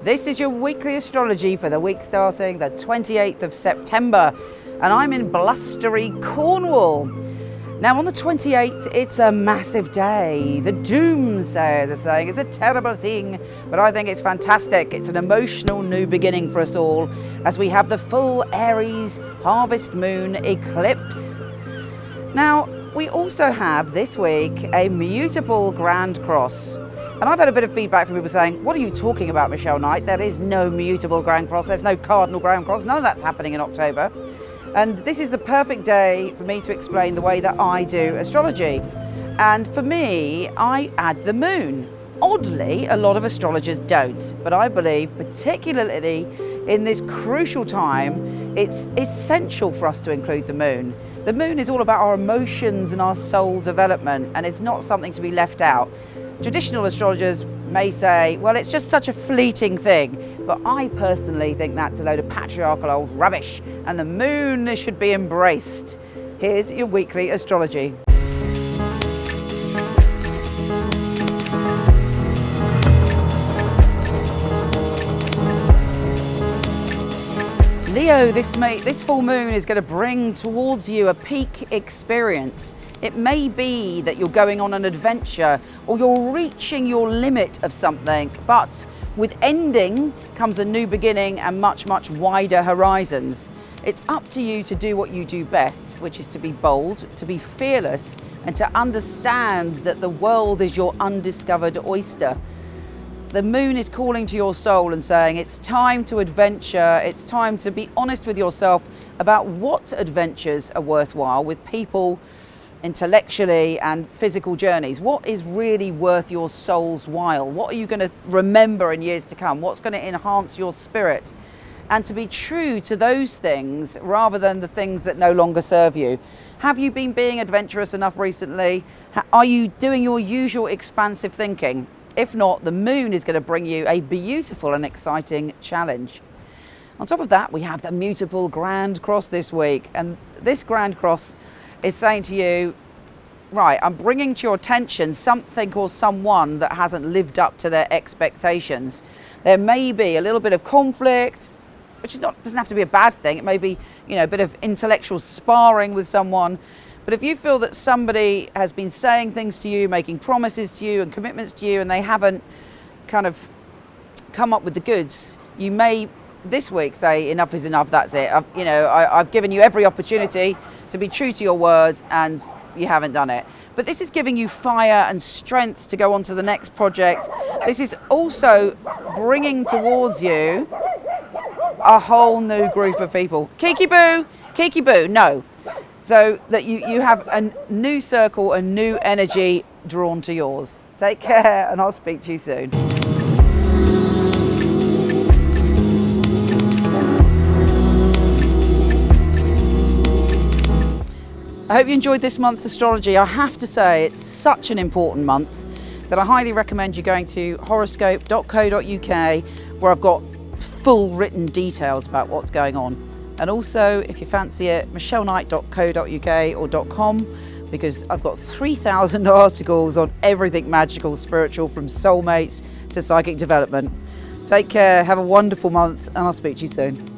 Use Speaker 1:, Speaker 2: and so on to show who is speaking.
Speaker 1: This is your weekly astrology for the week starting the 28th of September, and I'm in blustery Cornwall. Now on the 28th, it's a massive day. The doomsayers are saying it's a terrible thing, but I think it's fantastic. It's an emotional new beginning for us all as we have the full Aries harvest moon eclipse. Now, we also have this week a Mutable Grand Cross. And I've had a bit of feedback from people saying, what are you talking about, Michele Knight? There is no Mutable Grand Cross, there's no Cardinal Grand Cross, none of that's happening in October. And this is the perfect day for me to explain the way that I do astrology. And for me, I add the moon. Oddly, a lot of astrologers don't, but I believe particularly in this crucial time, it's essential for us to include the moon. The moon is all about our emotions and our soul development, and it's not something to be left out. Traditional astrologers may say, well, it's just such a fleeting thing, but I personally think that's a load of patriarchal old rubbish, and the moon should be embraced. Here's your weekly astrology. Leo, this full moon is going to bring towards you a peak experience. It may be that you're going on an adventure or you're reaching your limit of something, but with ending comes a new beginning and much, much wider horizons. It's up to you to do what you do best, which is to be bold, to be fearless, and to understand that the world is your undiscovered oyster. The moon is calling to your soul and saying it's time to adventure, it's time to be honest with yourself about what adventures are worthwhile with people, intellectually and physical journeys. What is really worth your soul's while? What are you going to remember in years to come? What's going to enhance your spirit? And to be true to those things rather than the things that no longer serve you. Have you been being adventurous enough recently? Are you doing your usual expansive thinking? If not, the moon is going to bring you a beautiful and exciting challenge. On top of that, we have the Mutable Grand Cross this week. And this Grand Cross is saying to you, right, I'm bringing to your attention something or someone that hasn't lived up to their expectations. There may be a little bit of conflict, which doesn't have to be a bad thing. It may be, a bit of intellectual sparring with someone. But if you feel that somebody has been saying things to you, making promises to you and commitments to you, and they haven't kind of come up with the goods, you may this week say, enough is enough, that's it. I've given you every opportunity to be true to your word and you haven't done it. But this is giving you fire and strength to go on to the next project. This is also bringing towards you a whole new group of people. Kiki boo, no. So that you have a new circle, a new energy drawn to yours. Take care and I'll speak to you soon. I hope you enjoyed this month's astrology. I have to say it's such an important month that I highly recommend you going to horoscope.co.uk where I've got full written details about what's going on. And also, if you fancy it, micheleknight.co.uk or .com, because I've got 3,000 articles on everything magical, spiritual, from soulmates to psychic development. Take care, have a wonderful month, and I'll speak to you soon.